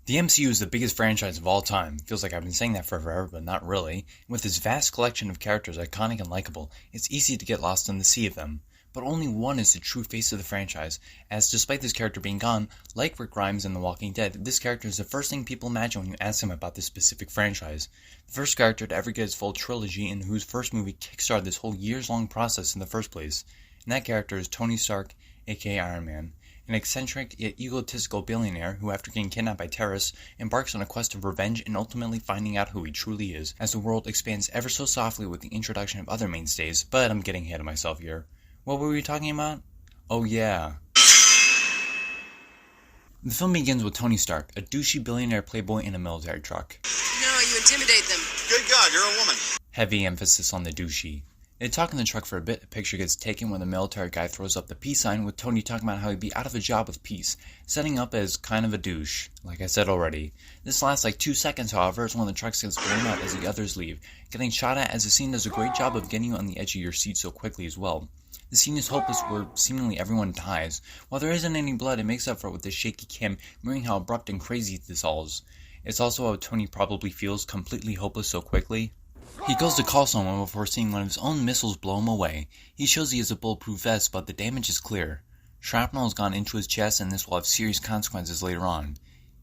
The MCU is the biggest franchise of all time. Feels like I've been saying that for forever, but not really. And with its vast collection of characters, iconic and likable, it's easy to get lost in the sea of them. But only one is the true face of the franchise, as despite this character being gone, like Rick Grimes in The Walking Dead, this character is the first thing people imagine when you ask them about this specific franchise. The first character to ever get its full trilogy and whose first movie kickstarted this whole years-long process in the first place. And that character is Tony Stark, aka Iron Man. An eccentric yet egotistical billionaire who, after getting kidnapped by terrorists, embarks on a quest of revenge and ultimately finding out who he truly is, as the world expands ever so softly with the introduction of other mainstays, but I'm getting ahead of myself here. What were we talking about? Oh yeah. The film begins with Tony Stark, a douchey billionaire playboy in a military truck. No, you intimidate them. Good God, you're a woman. Heavy emphasis on the douchey. They talk in the truck for a bit. A picture gets taken where the military guy throws up the peace sign with Tony talking about how he'd be out of a job with peace, setting up as kind of a douche, like I said already. This lasts like 2 seconds, however, as one of the trucks gets blown up as the others leave, getting shot at as the scene does a great job of getting you on the edge of your seat so quickly as well. The scene is hopeless where seemingly everyone dies. While there isn't any blood, it makes up for it with this shaky cam, mirroring how abrupt and crazy this all is. It's also how Tony probably feels, completely hopeless so quickly. He goes to call someone before seeing one of his own missiles blow him away. He shows he has a bulletproof vest, but the damage is clear. Shrapnel has gone into his chest, and this will have serious consequences later on.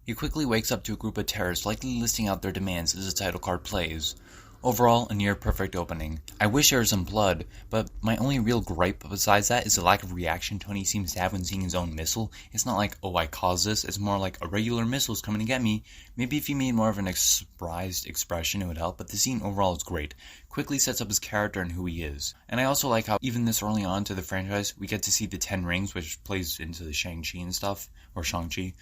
He quickly wakes up to a group of terrorists, likely listing out their demands as the title card plays. Overall, a near-perfect opening. I wish there was some blood, but my only real gripe besides that is the lack of reaction Tony seems to have when seeing his own missile. It's not like, oh, I caused this. It's more like a regular missile's coming to get me. Maybe if he made more of an surprised expression, it would help, but the scene overall is great. Quickly sets up his character and who he is. And I also like how, even this early on to the franchise, we get to see the 10 rings, which plays into the Shang-Chi and stuff, or Shang-Chi.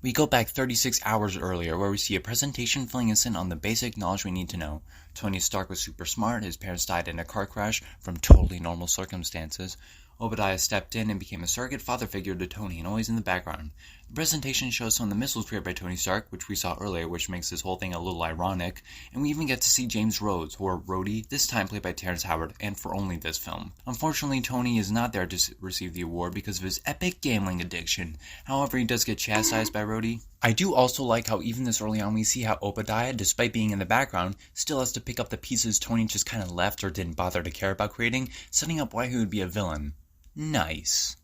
We go back 36 hours earlier, where we see a presentation filling us in on the basic knowledge we need to know. Tony Stark was super smart, his parents died in a car crash from totally normal circumstances. Obadiah stepped in and became a surrogate father figure to Tony, and always in the background. The presentation shows some of the missiles created by Tony Stark, which we saw earlier, which makes this whole thing a little ironic, and we even get to see James Rhodes, or Rhodey, this time played by Terrence Howard, and for only this film. Unfortunately, Tony is not there to receive the award because of his epic gambling addiction. However, he does get chastised by Rhodey. I do also like how even this early on we see how Obadiah, despite being in the background, still has to pick up the pieces Tony just kind of left or didn't bother to care about creating, setting up why he would be a villain. Nice.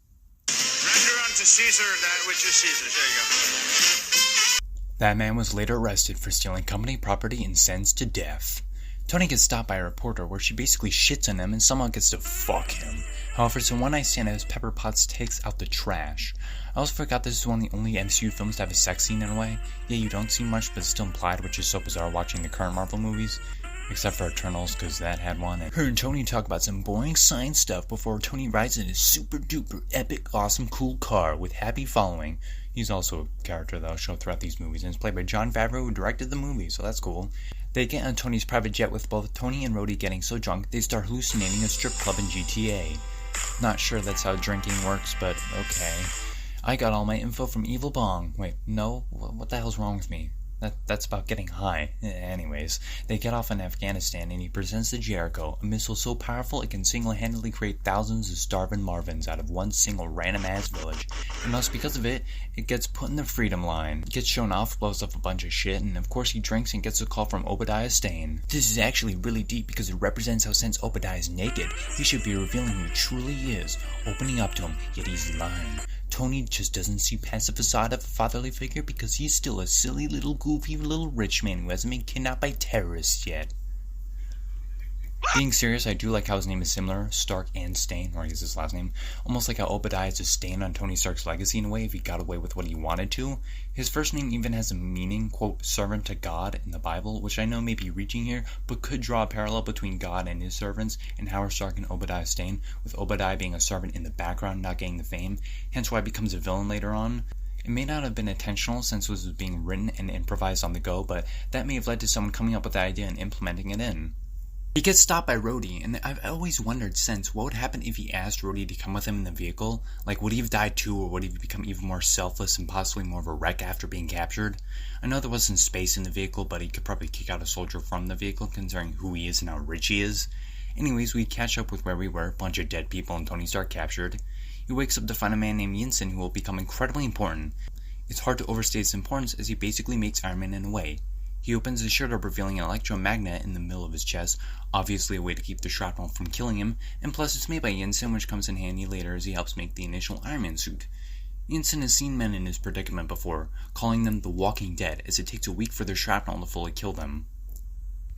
Render unto Caesar that which is Caesar's. There you go. That man was later arrested for stealing company property and sentenced to death. Tony gets stopped by a reporter where she basically shits on him and somehow gets to fuck him. However, it's a one-night stand as Pepper Potts takes out the trash. I also forgot this is one of the only MCU films to have a sex scene in a way. Yeah, you don't see much, but it's still implied, which is so bizarre watching the current Marvel movies. Except for Eternals, because that had one. And her and Tony talk about some boring science stuff before Tony rides in his super duper epic awesome cool car with Happy following. He's also a character that'll show throughout these movies, and it's played by Jon Favreau, who directed the movie, so that's cool. They get on Tony's private jet with both Tony and Rhodey getting so drunk they start hallucinating a strip club in GTA. Not sure that's how drinking works, but okay. I got all my info from Evil Bong. Wait, no? What the hell's wrong with me? That's about getting high. Anyways, they get off in Afghanistan and he presents the Jericho, a missile so powerful it can single-handedly create thousands of starving Marvins out of one single random-ass village. And thus, because of it, it gets put in the Freedom Line. Gets shown off, blows up a bunch of shit, and of course he drinks and gets a call from Obadiah Stane. This is actually really deep because it represents how since Obadiah is naked, he should be revealing who he truly is, opening up to him, yet he's lying. Tony just doesn't see past the facade of a fatherly figure because he's still a silly little goofy little rich man who hasn't been kidnapped by terrorists yet. Being serious, I do like how his name is similar, Stark and Stane, or I guess his last name. Almost like how Obadiah is a stain on Tony Stark's legacy in a way if he got away with what he wanted to. His first name even has a meaning, quote, servant to God in the Bible, which I know may be reaching here, but could draw a parallel between God and his servants in Howard Stark and Obadiah Stane, with Obadiah being a servant in the background, not getting the fame, hence why he becomes a villain later on. It may not have been intentional since it was being written and improvised on the go, but that may have led to someone coming up with the idea and implementing it in. He gets stopped by Rhodey, and I've always wondered since what would happen if he asked Rhodey to come with him in the vehicle. Like, would he have died too, or would he become even more selfless and possibly more of a wreck after being captured? I know there wasn't space in the vehicle, but he could probably kick out a soldier from the vehicle considering who he is and how rich he is. Anyways, we catch up with where we were, a bunch of dead people and Tony Stark captured. He wakes up to find a man named Yinsen who will become incredibly important. It's hard to overstate its importance as he basically makes Iron Man in a way. He opens his shirt up revealing an electromagnet in the middle of his chest, obviously a way to keep the shrapnel from killing him, and plus it's made by Yinsen, which comes in handy later as he helps make the initial Iron Man suit. Yinsen has seen men in his predicament before, calling them the Walking Dead, as it takes a week for their shrapnel to fully kill them.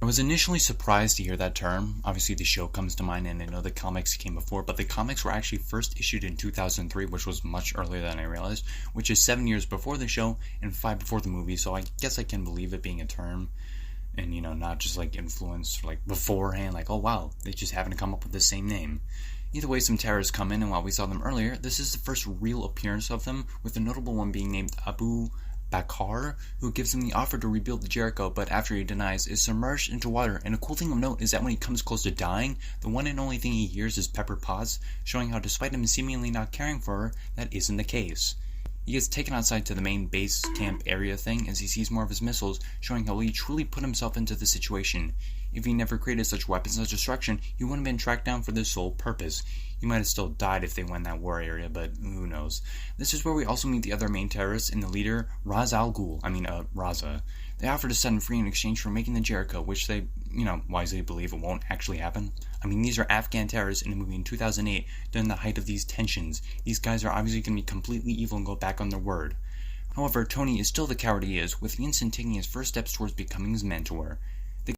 I was initially surprised to hear that term. Obviously the show comes to mind and I know the comics came before, but the comics were actually first issued in 2003, which was much earlier than I realized, which is 7 years before the show and 5 before the movie, so I guess I can believe it being a term and, not just influenced beforehand, oh wow, they just happen to come up with the same name. Either way, some terrorists come in, and while we saw them earlier, this is the first real appearance of them, with the notable one being named Abu Bakr, who gives him the offer to rebuild the Jericho, but after he denies, is submerged into water. And a cool thing of note is that when he comes close to dying, the one and only thing he hears is Pepper Potts, showing how despite him seemingly not caring for her, that isn't the case. He gets taken outside to the main base camp area thing as he sees more of his missiles, showing how he truly put himself into the situation. If he never created such weapons of destruction, he wouldn't have been tracked down for this sole purpose. He might have still died if they went that war area, but who knows. This is where we also meet the other main terrorists and the leader, Ra's al Ghul, Raza. They offer to set him free in exchange for making the Jericho, which they, wisely believe it won't actually happen. These are Afghan terrorists in a movie in 2008 during the height of these tensions. These guys are obviously going to be completely evil and go back on their word. However, Tony is still the coward he is, with Yinsen taking his first steps towards becoming his mentor.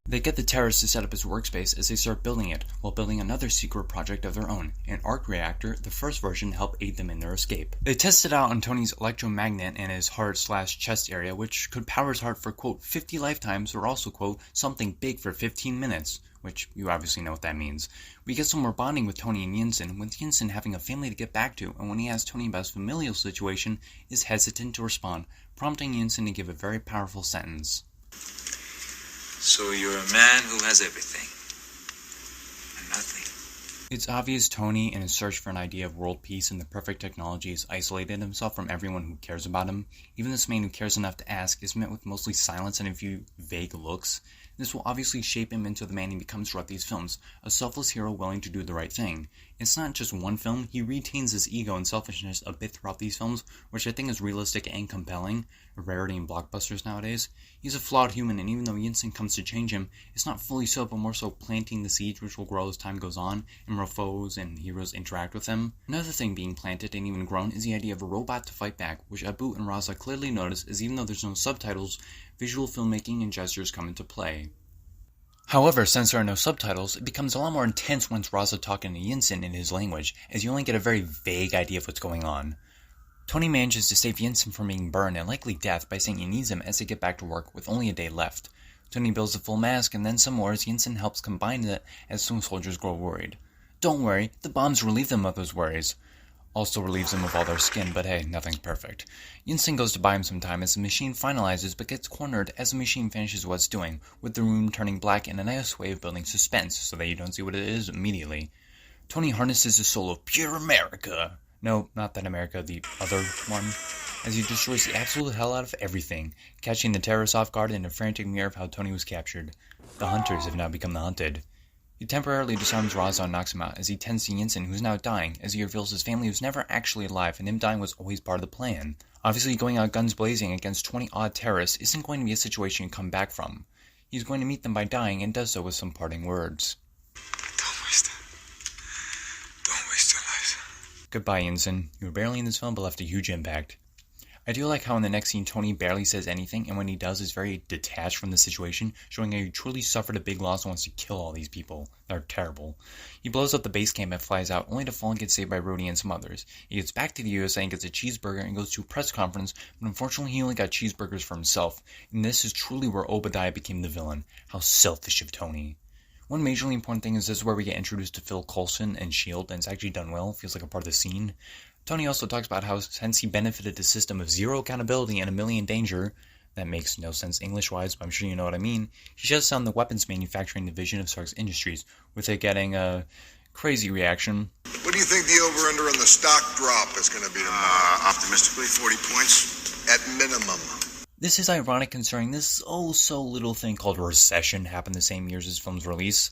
They get the terrorists to set up his workspace as they start building it, while building another secret project of their own, an arc reactor, the first version to help aid them in their escape. They test it out on Tony's electromagnet in his heart/chest area, which could power his heart for, quote, 50 lifetimes, or also, quote, something big for 15 minutes, which you obviously know what that means. We get some more bonding with Tony and Yinsen, with Yinsen having a family to get back to, and when he asks Tony about his familial situation, is hesitant to respond, prompting Yinsen to give a very powerful sentence. So you're a man who has everything, and nothing. It's obvious Tony, in his search for an idea of world peace and the perfect technology, has isolated himself from everyone who cares about him. Even this man who cares enough to ask is met with mostly silence and a few vague looks. This will obviously shape him into the man he becomes throughout these films, a selfless hero willing to do the right thing. It's not just one film, he retains his ego and selfishness a bit throughout these films, which I think is realistic and compelling, a rarity in blockbusters nowadays. He's a flawed human, and even though Yinsen comes to change him, it's not fully so, but more so planting the seeds which will grow as time goes on, and more foes and heroes interact with him. Another thing being planted and even grown is the idea of a robot to fight back, which Abu and Raza clearly notice, as even though there's no subtitles, visual filmmaking and gestures come into play. However, since there are no subtitles, it becomes a lot more intense once Raza talking to Yinsen in his language, as you only get a very vague idea of what's going on. Tony manages to save Yinsen from being burned and likely death by saying he needs him as they get back to work with only a day left. Tony builds a full mask and then some more as Yinsen helps combine it as some soldiers grow worried. Don't worry, the bombs relieve them of those worries. Also relieves them of all their skin, but hey, nothing's perfect. Yinsen goes to buy him some time as the machine finalizes but gets cornered as the machine finishes what it's doing, with the room turning black in a nice way of building suspense so that you don't see what it is immediately. Tony harnesses his soul of pure America. No, not that America, the other one. As he destroys the absolute hell out of everything, catching the terrorists off guard in a frantic mirror of how Tony was captured. The hunters have now become the hunted. He temporarily disarms Raza and knocks him out as he tends to Yinsen, who's now dying, as he reveals his family was never actually alive and him dying was always part of the plan. Obviously, going out guns blazing against 20 odd terrorists isn't going to be a situation you come back from. He's going to meet them by dying and does so with some parting words. Don't waste it. Don't waste your life. Goodbye, Yinsen. You were barely in this film but left a huge impact. I do like how in the next scene Tony barely says anything, and when he does is very detached from the situation, showing how he truly suffered a big loss and wants to kill all these people. They're terrible. He blows up the base camp and flies out, only to fall and get saved by Rhodey and some others. He gets back to the USA and gets a cheeseburger and goes to a press conference, but unfortunately he only got cheeseburgers for himself, and this is truly where Obadiah became the villain. How selfish of Tony. One majorly important thing is this is where we get introduced to Phil Coulson and S.H.I.E.L.D., and it's actually done well, feels like a part of the scene. Tony also talks about how since he benefited the system of zero accountability and a million danger, that makes no sense English-wise, but I'm sure you know what I mean, he shuts down the weapons manufacturing division of Stark's Industries, with it getting a crazy reaction. What do you think the over-under on the stock drop is going to be tomorrow? Optimistically, 40 points. At minimum. This is ironic considering this oh-so-little thing called recession happened the same year as his film's release.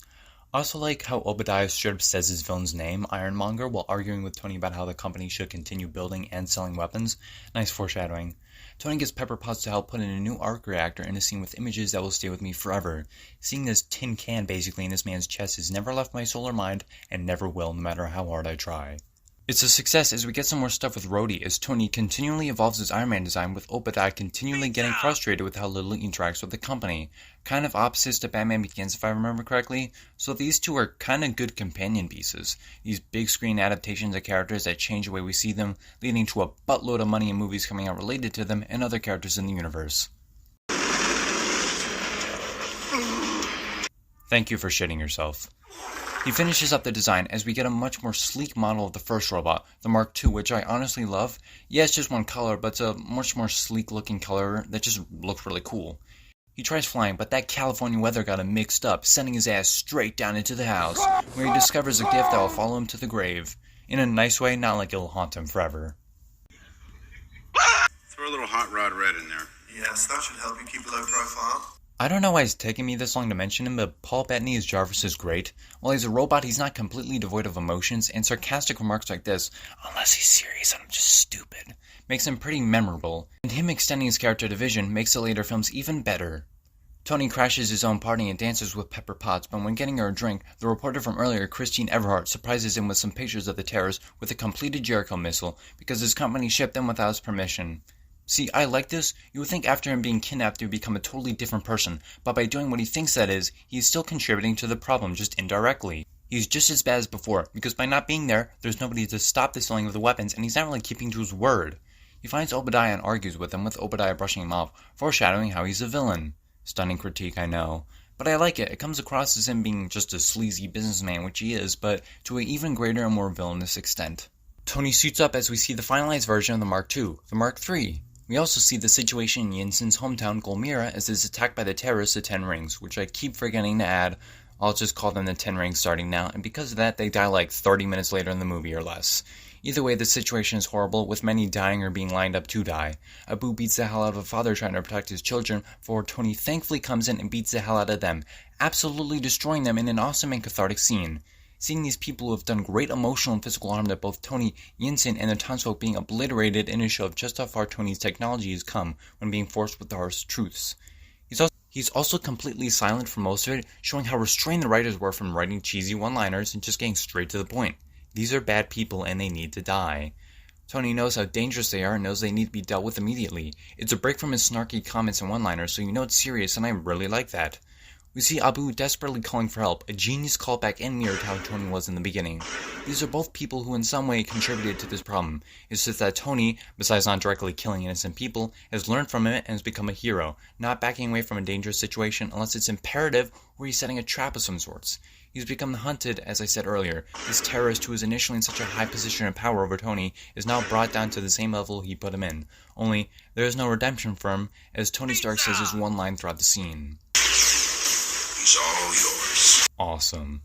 I also like how Obadiah straight up says his villain's name, Ironmonger, while arguing with Tony about how the company should continue building and selling weapons. Nice foreshadowing. Tony gets Pepper Potts to help put in a new arc reactor in a scene with images that will stay with me forever. Seeing this tin can basically in this man's chest has never left my soul or mind, and never will, no matter how hard I try. It's a success as we get some more stuff with Rhodey, as Tony continually evolves his Iron Man design, with Obadiah continually getting frustrated with how little he interacts with the company. Kind of opposites to Batman Begins if I remember correctly, so these two are kinda good companion pieces. These big screen adaptations of characters that change the way we see them, leading to a buttload of money in movies coming out related to them and other characters in the universe. Thank you for shitting yourself. He finishes up the design as we get a much more sleek model of the first robot, the Mark II, which I honestly love. Yeah, it's just one color, but it's a much more sleek looking color that just looks really cool. He tries flying, but that California weather got him mixed up, sending his ass straight down into the house, where he discovers a gift that will follow him to the grave. In a nice way, not like it'll haunt him forever. Throw a little hot rod red in there. Yes, that should help you keep a low profile. I don't know why it's taken me this long to mention him, but Paul Bettany as Jarvis is great. While he's a robot, he's not completely devoid of emotions, and sarcastic remarks like this, "Unless he's serious, I'm just stupid," makes him pretty memorable, and him extending his character to Vision makes the later films even better. Tony crashes his own party and dances with Pepper Potts, but when getting her a drink, the reporter from earlier, Christine Everhart, surprises him with some pictures of the terrorists with a completed Jericho missile, because his company shipped them without his permission. See, I like this. You would think after him being kidnapped he would become a totally different person, but by doing what he thinks that is, he is still contributing to the problem, just indirectly. He's just as bad as before, because by not being there, there's nobody to stop the selling of the weapons, and he's not really keeping to his word. He finds Obadiah and argues with him, with Obadiah brushing him off, foreshadowing how he's a villain. Stunning critique, I know. But I like it. It comes across as him being just a sleazy businessman, which he is, but to an even greater and more villainous extent. Tony suits up as we see the finalized version of the Mark II, the Mark III. We also see the situation in Yinsen's hometown, Golmira, as it is attacked by the terrorists, the Ten Rings, which I keep forgetting to add. I'll just call them the Ten Rings starting now, and because of that, they die like 30 minutes later in the movie or less. Either way, the situation is horrible, with many dying or being lined up to die. Abu beats the hell out of a father trying to protect his children, before Tony thankfully comes in and beats the hell out of them, absolutely destroying them in an awesome and cathartic scene. Seeing these people who have done great emotional and physical harm to both Tony, Yinsen, and the townsfolk being obliterated in a show of just how far Tony's technology has come when being forced with the harsh truths. He's also completely silent for most of it, showing how restrained the writers were from writing cheesy one-liners and just getting straight to the point. These are bad people and they need to die. Tony knows how dangerous they are and knows they need to be dealt with immediately. It's a break from his snarky comments and one-liners, so you know it's serious, and I really like that. We see Abu desperately calling for help, a genius callback and mirror to how Tony was in the beginning. These are both people who in some way contributed to this problem. It's just that Tony, besides not directly killing innocent people, has learned from it and has become a hero, not backing away from a dangerous situation unless it's imperative or he's setting a trap of some sorts. He's become hunted, as I said earlier. This terrorist who was initially in such a high position of power over Tony is now brought down to the same level he put him in. Only, there is no redemption for him, as Tony Stark says his one line throughout the scene. It's all yours. Awesome.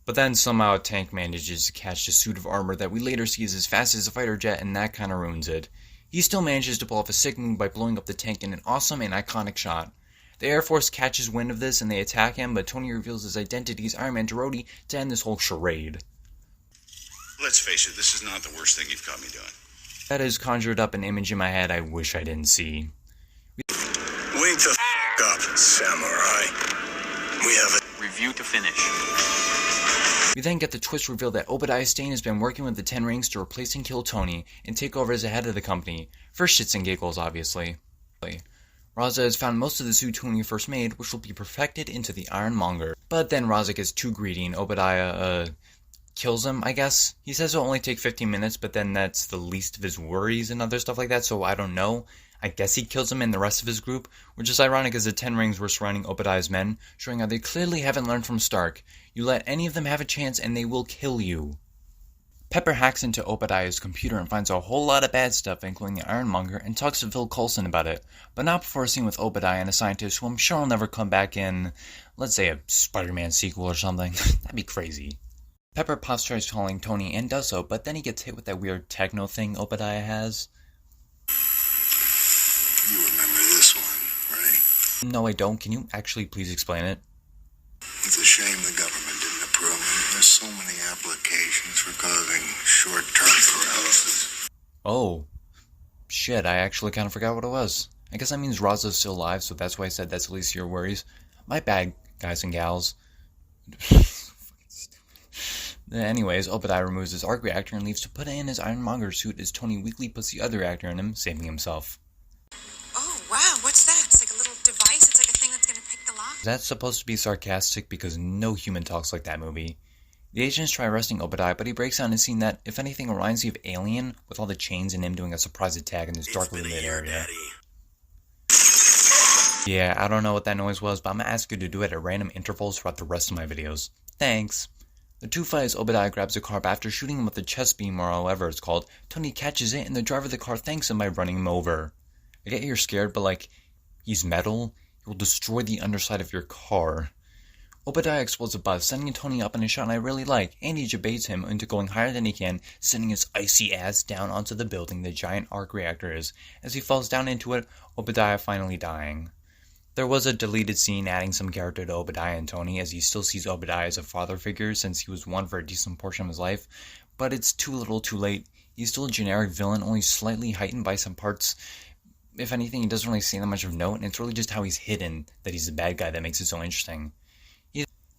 But then somehow a tank manages to catch the suit of armor that we later see is as fast as a fighter jet, and that kinda ruins it. He still manages to pull off a sick move by blowing up the tank in an awesome and iconic shot. The Air Force catches wind of this and they attack him, but Tony reveals his identity as Iron Man to Rhodey to end this whole charade. Let's face it, this is not the worst thing you've caught me doing. That has conjured up an image in my head I wish I didn't see. Wake the up, samurai. We have a review to finish. We then get the twist reveal that Obadiah Stane has been working with the Ten Rings to replace and kill Tony and take over as the head of the company. For shits and giggles, obviously. Raza has found most of the suit Tony first made, which will be perfected into the Ironmonger. But then Raza gets too greedy and Obadiah, kills him, I guess. He says it'll only take 15 minutes, but then that's the least of his worries and other stuff like that, so I don't know. I guess he kills him and the rest of his group, which is ironic as the Ten Rings were surrounding Obadiah's men, showing how they clearly haven't learned from Stark. You let any of them have a chance and they will kill you. Pepper hacks into Obadiah's computer and finds a whole lot of bad stuff, including the Ironmonger, and talks to Phil Coulson about it, but not before a scene with Obadiah and a scientist who I'm sure will never come back in, let's say, a Spider-Man sequel or something. That'd be crazy. Pepper Potts tries calling Tony and does so, but then he gets hit with that weird techno thing Obadiah has. You remember this one, right? No, I don't. Can you actually please explain it? It's a shame the government didn't approve. There's so many applications for causing short-term paralysis. Oh. shit, I actually kind of forgot what it was. I guess that means Raza's still alive, so that's why I said that's at least your worries. My bad, guys and gals. Anyways, Obadiah removes his arc reactor and leaves to put in his Ironmonger suit as Tony weakly puts the other reactor in him, saving himself. Oh, wow, what's that? It's like a little device. It's like a thing that's gonna pick the lock. That's supposed to be sarcastic because no human talks like that movie. The agents try arresting Obadiah, but he breaks down and scene that, if anything, reminds you of Alien, with all the chains and him doing a surprise attack in this darkly lit area. Yeah, I don't know what that noise was, but I'm gonna ask you to do it at random intervals throughout the rest of my videos. Thanks. The two fight as Obadiah grabs the car, but after shooting him with the chest beam or however it's called, Tony catches it and the driver of the car thanks him by running him over. I get you're scared, but like, he's metal, he will destroy the underside of your car. Obadiah explodes above, sending Tony up in a shot I really like, and he debates him into going higher than he can, sending his icy ass down onto the building the giant arc reactor is. As he falls down into it, Obadiah finally dying. There was a deleted scene adding some character to Obadiah and Tony, as he still sees Obadiah as a father figure since he was one for a decent portion of his life, but it's too little too late. He's still a generic villain, only slightly heightened by some parts. If anything, he doesn't really seem that much of note, and it's really just how he's hidden that he's a bad guy that makes it so interesting.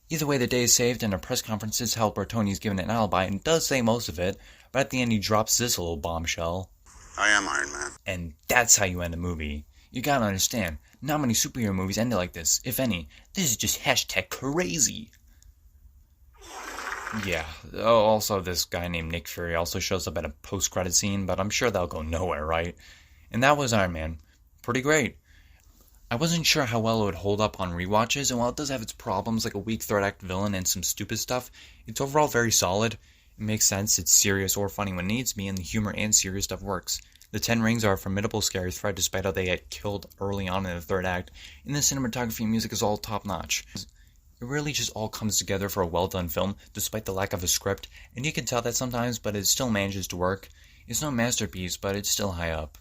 Either way, the day is saved, and a press conference is held where Tony is given an alibi and does say most of it, but at the end he drops this little bombshell. I am Iron Man. And that's how you end a movie. You gotta understand, not many superhero movies ended like this, if any. This is just hashtag crazy. Yeah, also this guy named Nick Fury also shows up at a post-credit scene, but I'm sure that'll go nowhere, right? And that was Iron Man. Pretty great. I wasn't sure how well it would hold up on rewatches, and while it does have its problems like a weak third act villain and some stupid stuff, it's overall very solid. It makes sense, it's serious or funny when it needs to be, and the humor and serious stuff works. The 10 Rings are a formidable scary threat despite how they get killed early on in the third act, and the cinematography and music is all top notch. It really just all comes together for a well done film, despite the lack of a script, and you can tell that sometimes, but it still manages to work. It's no masterpiece, but it's still high up.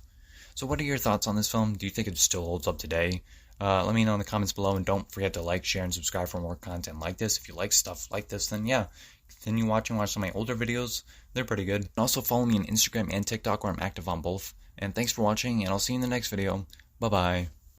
So what are your thoughts on this film? Do you think it still holds up today? Let me know in the comments below, and don't forget to like, share, and subscribe for more content like this. If you like stuff like this, then yeah, continue watching. Watch some of my older videos. They're pretty good. And also follow me on Instagram and TikTok, where I'm active on both. And thanks for watching, and I'll see you in the next video. Bye-bye.